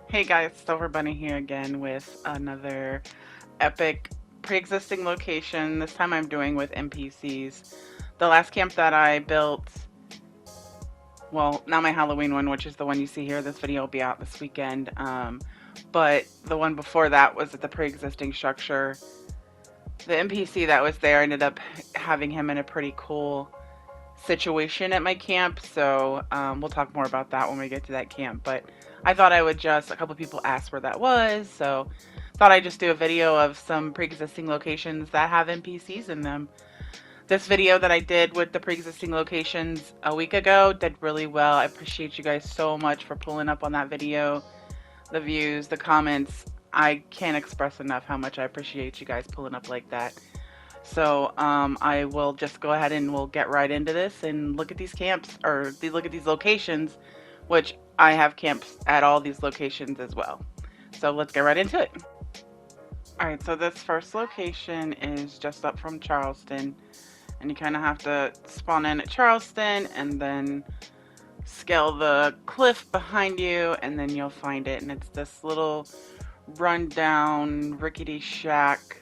Hey guys, Silver Bunny here again with another epic pre-existing location. This time I'm doing with NPCs. The last camp that I built, well, not my Halloween one, which is the one you see here. This video will be out this weekend. But the one before that was at the pre-existing structure. The NPC that was there ended up having him in a pretty cool situation at my camp, so we'll talk more about that when we get to that camp. But I thought I would just, a couple people asked where that was, so thought I'd just do a video of some pre-existing locations that have NPCs in them. This video that I did with the pre-existing locations a week ago did really well. I appreciate you guys so much for pulling up on that video. The views, the comments, I can't express enough how much I appreciate you guys pulling up like that. So I will just go ahead and we'll get right into this and look at these camps, or look at these locations, which I have camps at all these locations as well. So let's get right into it. Alright, so this first location is just up from Charleston, and you kind of have to spawn in at Charleston and then scale the cliff behind you, and then you'll find it. And it's this little rundown rickety shack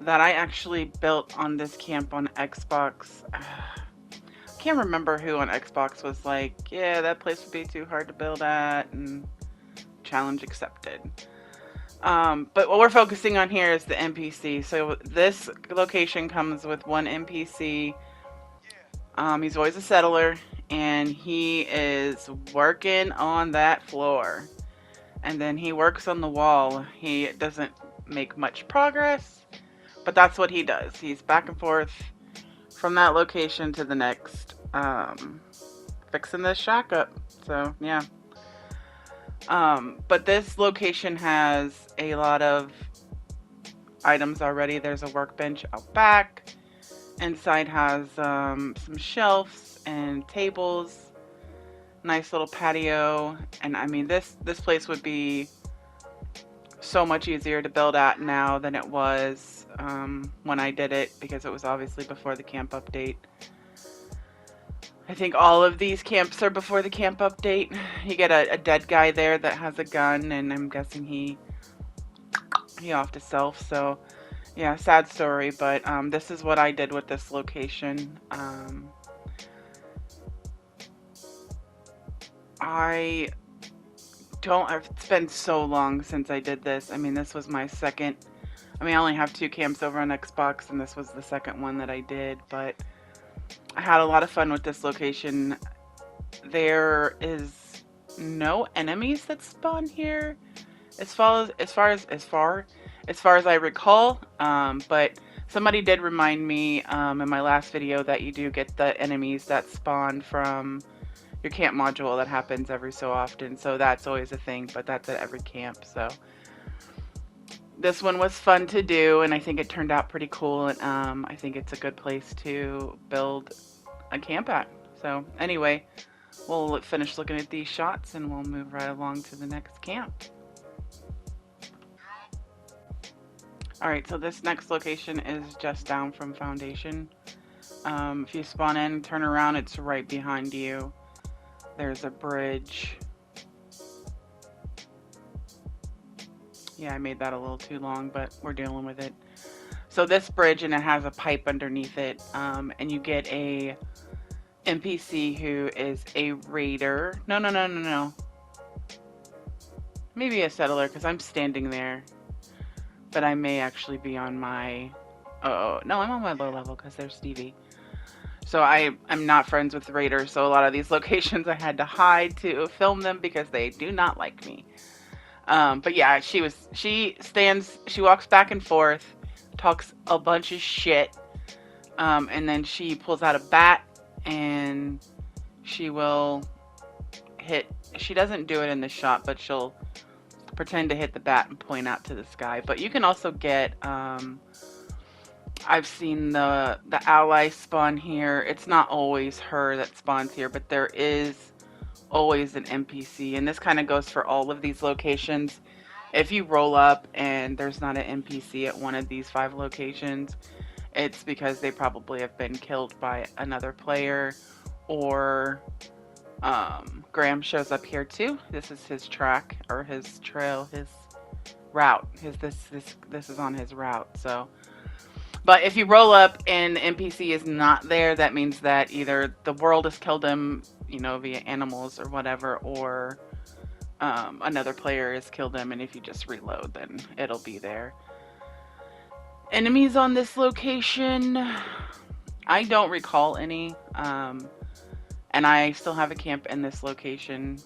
that I actually built on this camp on Xbox. I can't remember who on Xbox was like, yeah, that place would be too hard to build at, and challenge accepted. But what we're focusing on here is the NPC. So this location comes with one NPC. He's always a settler, and he is working on that floor. And then he works on the wall. He doesn't make much progress, but that's what he does. He's back and forth from that location to the next, fixing this shack up. So yeah. But this location has a lot of items already. There's a workbench out back. Inside has some shelves and tables. Nice little patio. And I mean, this place would be so much easier to build at now than it was when I did it, because it was obviously before the camp update. I think all of these camps are before the camp update. You get a dead guy there that has a gun, and I'm guessing he off to self. So yeah, sad story, but this is what I did with this location. It's been so long since I did this. I mean, this was my second. I mean, I only have 2 camps over on Xbox, and this was the second one that I did, but I had a lot of fun with this location. There is no enemies that spawn here, as far as I recall. But somebody did remind me in my last video that you do get the enemies that spawn from your camp module. That happens every so often, so that's always a thing, but that's at every camp. So this one was fun to do, and I think it turned out pretty cool, and I think it's a good place to build a camp at. So anyway, we'll finish looking at these shots and we'll move right along to the next camp. Alright, so this next location is just down from Foundation. If you spawn in, turn around, it's right behind you. There's a bridge. Yeah, I made that a little too long, but we're dealing with it. So this bridge, and it has a pipe underneath it, and you get a NPC who is a raider. No. Maybe a settler, because I'm standing there. But I may actually be on my... Oh, no, I'm on my low level because there's Stevie. So I'm not friends with raiders, so a lot of these locations I had to hide to film them because they do not like me. But yeah, she walks back and forth, talks a bunch of shit, and then she pulls out a bat, and she will hit... She doesn't do it in the shot, but she'll pretend to hit the bat and point out to the sky. But you can also get... I've seen the ally spawn here. It's not always her that spawns here, but there is always an NPC, and this kind of goes for all of these locations. If you roll up and there's not an NPC at one of these 5 locations, it's because they probably have been killed by another player, or Graham shows up here too. This is his track or his trail, his route. This is on his route. So, but if you roll up and the NPC is not there, that means that either the world has killed him, you know, via animals or whatever, or another player has killed him. And if you just reload, then it'll be there. Enemies on this location, I don't recall any. And I still have a camp in this location.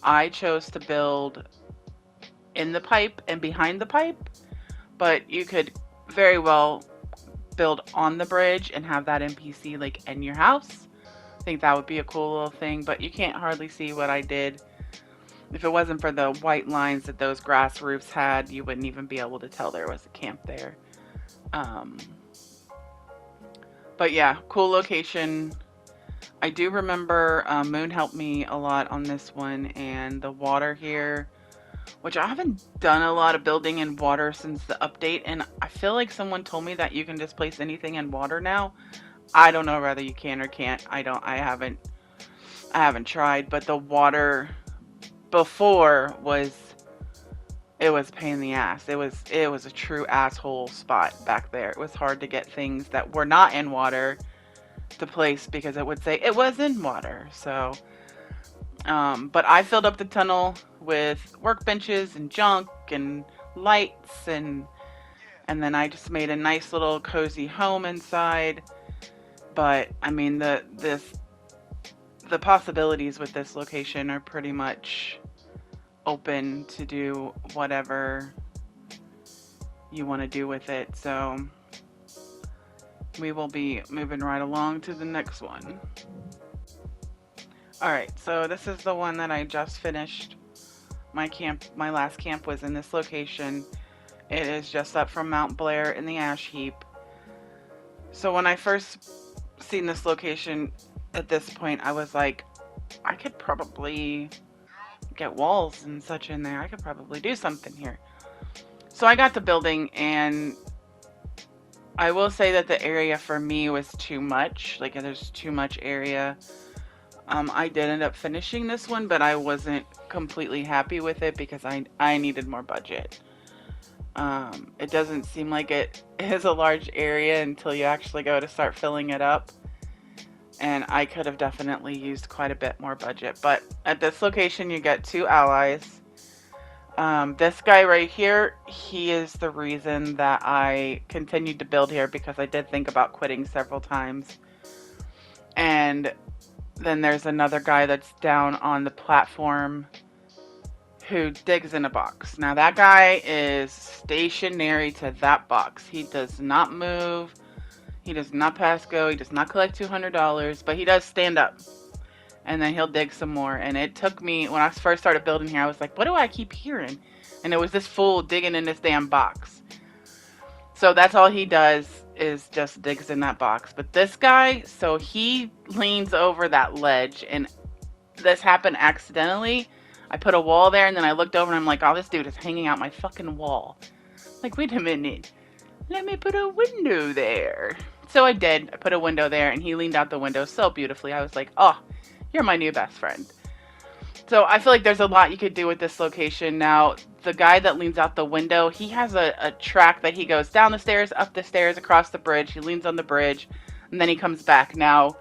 I chose to build in the pipe and behind the pipe, but you could very well build on the bridge and have that NPC like in your house. I think that would be a cool little thing, but you can't hardly see what I did. If it wasn't for the white lines that those grass roofs had, you wouldn't even be able to tell there was a camp there. But yeah, cool location. I do remember Moon helped me a lot on this one, and the water here, which I haven't done a lot of building in water since the update, and I feel like someone told me that you can just place anything in water now. I don't know whether you can or can't. I haven't tried, but the water before was a pain in the ass. It was a true asshole spot back there. It was hard to get things that were not in water to place because it would say it was in water. So but I filled up the tunnel with workbenches and junk and lights, and then I just made a nice little cozy home inside. But I mean the possibilities with this location are pretty much open to do whatever you want to do with it. So we will be moving right along to the next one. Alright, so this is the one that I just finished. My last camp was in this location. It is just up from Mount Blair in the ash heap. So when I first seen this location at this point, I was like, I could probably get walls and such in there. I could probably do something here. So I got to building, and I will say that the area for me was too much. Like, there's too much area. I did end up finishing this one, but I wasn't completely happy with it because I needed more budget. It doesn't seem like it is a large area until you actually go to start filling it up. And I could have definitely used quite a bit more budget. But at this location, you get 2 allies. This guy right here, he is the reason that I continued to build here, because I did think about quitting several times. And then there's another guy that's down on the platform who digs in a box. Now that guy is stationary to that box. He does not move. He does not pass go. He does not collect $200, but he does stand up. And then he'll dig some more. And it took me, when I first started building here, I was like, what do I keep hearing? And it was this fool digging in this damn box. So that's all he does, is just digs in that box. But this guy, so he leans over that ledge, and this happened accidentally. I put a wall there, and then I looked over, and I'm like, oh, this dude is hanging out my fucking wall. Like, wait a minute. Let me put a window there. So I did. I put a window there, and he leaned out the window so beautifully. I was like, oh, you're my new best friend. So I feel like there's a lot you could do with this location. Now, the guy that leans out the window, he has a track that he goes down the stairs, up the stairs, across the bridge. He leans on the bridge, and then he comes back. Now,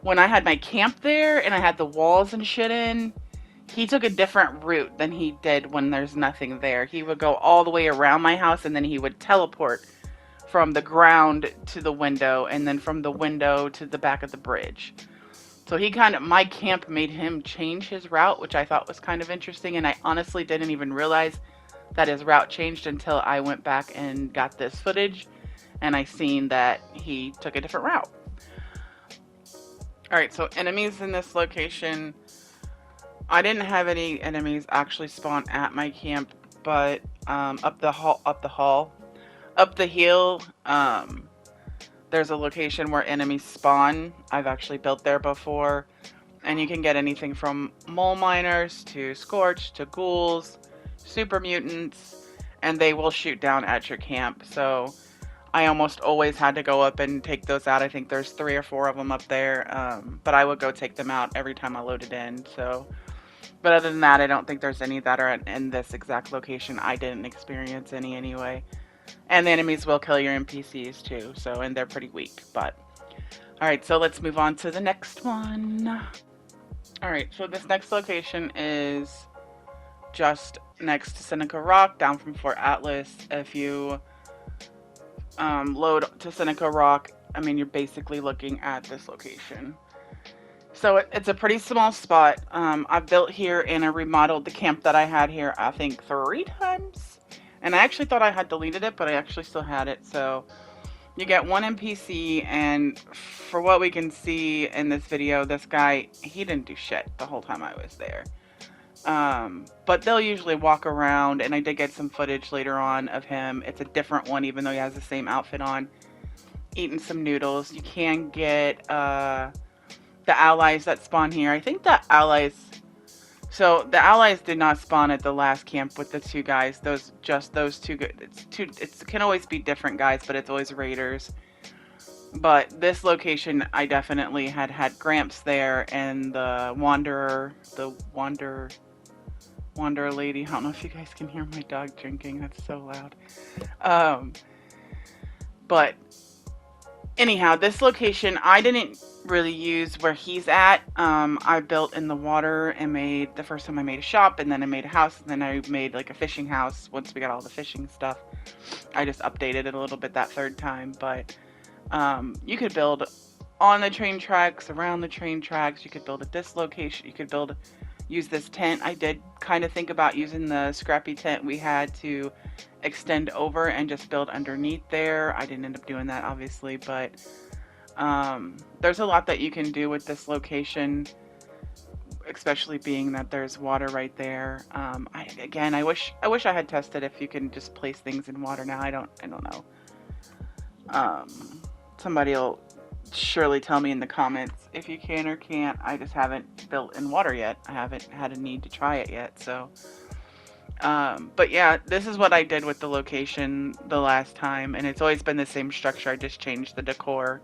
when I had my camp there, and I had the walls and shit in, he took a different route than he did when there's nothing there. He would go all the way around my house, and then he would teleport from the ground to the window, and then from the window to the back of the bridge. So my camp made him change his route, which I thought was kind of interesting, and I honestly didn't even realize that his route changed until I went back and got this footage, and I seen that he took a different route. Alright, so enemies in this location. I didn't have any enemies actually spawn at my camp, but up the hill, there's a location where enemies spawn. I've actually built there before, and you can get anything from mole miners to scorch to ghouls, super mutants, and they will shoot down at your camp. So I almost always had to go up and take those out. I think there's 3 or 4 of them up there, but I would go take them out every time I loaded in. So, but other than that, I don't think there's any that are in this exact location. I didn't experience any anyway. And the enemies will kill your NPCs too, so, and they're pretty weak. But all right, so let's move on to the next one. All right, so this next location is just next to Seneca Rock, down from Fort Atlas. If you load to Seneca Rock, I mean, you're basically looking at this location. So it's a pretty small spot. I've built here and I remodeled the camp that I had here, I think 3 times. And I actually thought I had deleted it, but I actually still had it. So you get 1 NPC, and for what we can see in this video, this guy, he didn't do shit the whole time I was there. But they'll usually walk around, and I did get some footage later on of him. It's a different one, even though he has the same outfit on, eating some noodles. You can get the allies that spawn here. I think the allies, so the allies did not spawn at the last camp with the 2 guys. Those 2. It can always be different guys, but it's always raiders. But this location, I definitely had Gramps there, and the wanderer lady. I don't know if you guys can hear my dog drinking. That's so loud. But anyhow, this location, I didn't really use where he's at. I built in the water and made, the first time I made a shop, and then I made a house, and then I made like a fishing house once we got all the fishing stuff. I just updated it a little bit that 3rd time, but you could build on the train tracks, around the train tracks. You could build at this location. You could use this tent. I did kind of think about using the scrappy tent we had to extend over and just build underneath there. I didn't end up doing that, obviously, but there's a lot that you can do with this location, especially being that there's water right there. I wish I had tested if you can just place things in water now. I don't know. Somebody will surely tell me in the comments if you can or can't. I just haven't built in water yet. I haven't had a need to try it yet. So, but yeah, this is what I did with the location the last time, and it's always been the same structure. I just changed the decor.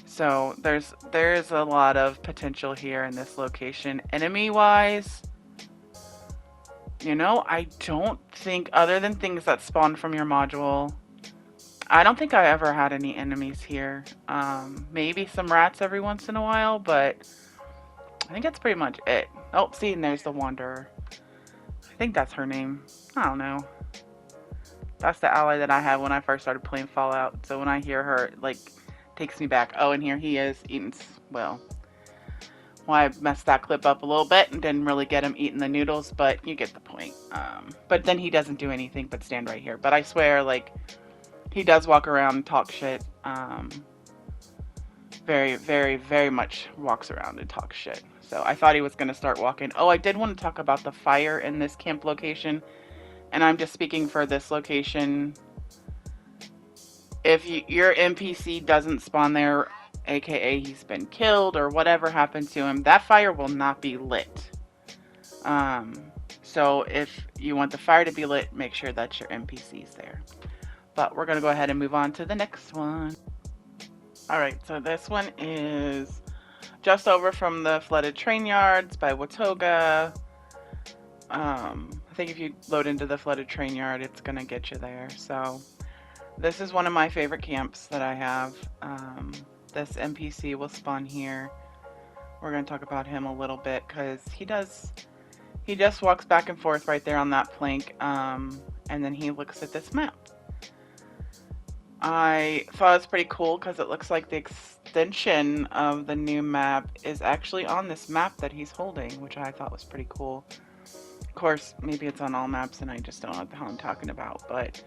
So there's a lot of potential here in this location. Enemy wise, you know, I don't think, other than things that spawn from your module, I don't think I ever had any enemies here. Maybe some rats every once in a while, but I think that's pretty much it. Oh, see, and there's the Wanderer. I think that's her name. I don't know. That's the ally that I had when I first started playing Fallout. So when I hear her, it, like, takes me back. Oh, and here he is eating, well, I messed that clip up a little bit and didn't really get him eating the noodles, but you get the point. But then he doesn't do anything but stand right here. But I swear, like, he does walk around and talk shit. Very, very, very much walks around and talks shit. So I thought he was going to start walking. Oh, I did want to talk about the fire in this camp location. And I'm just speaking for this location. If your NPC doesn't spawn there, aka he's been killed or whatever happened to him, that fire will not be lit. So if you want the fire to be lit, make sure that your NPC's there. But we're going to go ahead and move on to the next one. Alright, so this one is just over from the flooded train yards by Watoga. I think if you load into the flooded train yard, it's going to get you there. So this is one of my favorite camps that I have. This NPC will spawn here. We're going to talk about him a little bit because he just walks back and forth right there on that plank, and then he looks at this map. I thought it was pretty cool because it looks like the extension of the new map is actually on this map that he's holding, which I thought was pretty cool. Of course, maybe it's on all maps and I just don't know what the hell I'm talking about, but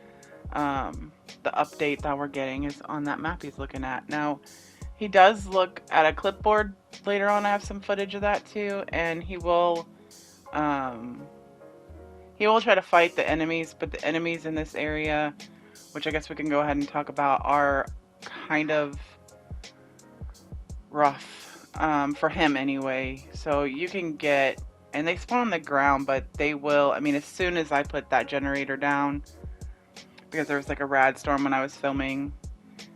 the update that we're getting is on that map he's looking at. Now, he does look at a clipboard later on. I have some footage of that too, and he will try to fight the enemies, but the enemies in this area, which I guess we can go ahead and talk about, are kind of rough, for him anyway. So you can get, and they spawn on the ground, but they will, I mean, as soon as I put that generator down, because there was like a rad storm when I was filming.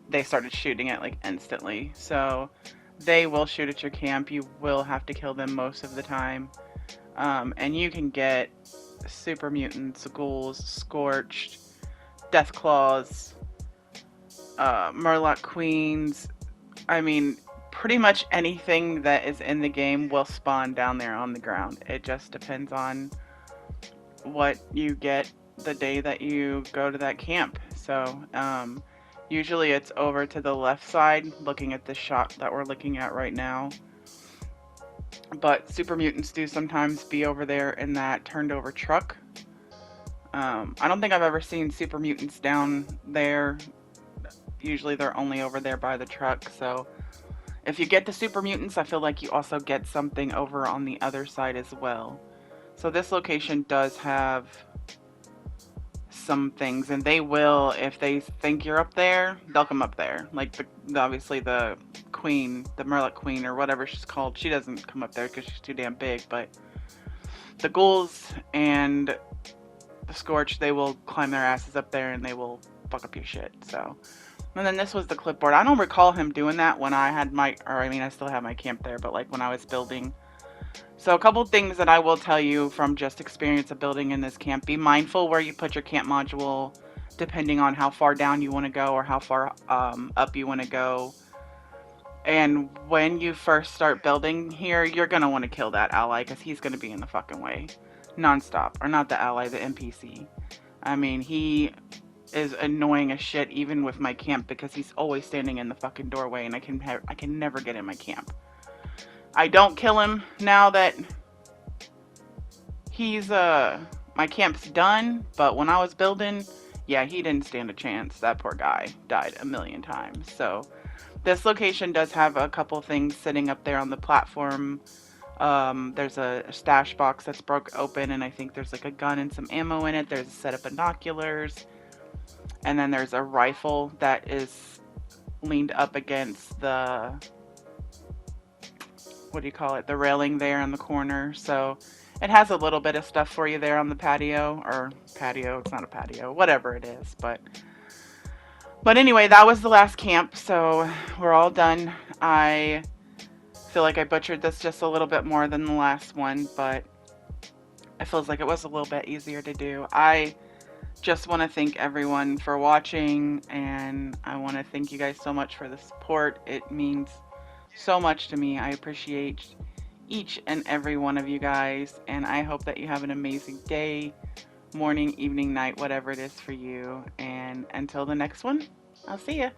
They started shooting it like instantly. So they will shoot at your camp. You will have to kill them most of the time. And you can get super mutants, ghouls, scorched, death claws, murloc queens. I mean, pretty much anything that is in the game will spawn down there on the ground. It just depends on what you get the day that you go to that camp. So, usually it's over to the left side, looking at the shot that we're looking at right now. But super mutants do sometimes be over there in that turned over truck. I don't think I've ever seen super mutants down there. Usually they're only over there by the truck. So if you get the super mutants, I feel like you also get something over on the other side as well. So this location does have some things, and they will, if they think you're up there, they'll come up there. Like obviously the queen, the Murloc queen or whatever she's called, she doesn't come up there because she's too damn big. But the ghouls and the scorch, they will climb their asses up there and they will fuck up your shit. So, and then this was the clipboard. I don't recall him doing that when I had my, or I mean I still have my camp there, but like when I was building. So a couple things that I will tell you from just experience of building in this camp. Be mindful where you put your camp module, depending on how far down you want to go or how far up you want to go. And when you first start building here, you're going to want to kill that ally because he's going to be in the fucking way. Non-stop. Or not the ally, the NPC. I mean, he is annoying as shit even with my camp because he's always standing in the fucking doorway and I can never get in my camp. I don't kill him now that he's my camp's done, but when I was building, yeah, he didn't stand a chance. That poor guy died a million times. So this location does have a couple things sitting up there on the platform. There's a stash box that's broke open, and I think there's like a gun and some ammo in it. There's a set of binoculars, and then there's a rifle that is leaned up against the, what do you call it, the railing there in the corner. So it has a little bit of stuff for you there on the patio, or patio, it's not a patio, whatever it is. But anyway, that was the last camp, so we're all done. I feel like I butchered this just a little bit more than the last one, but it feels like it was a little bit easier to do. I just want to thank everyone for watching, and I want to thank you guys so much for the support. It means so much to me. I appreciate each and every one of you guys, and I hope that you have an amazing day, morning, evening, night, whatever it is for you. And until the next one, I'll see ya.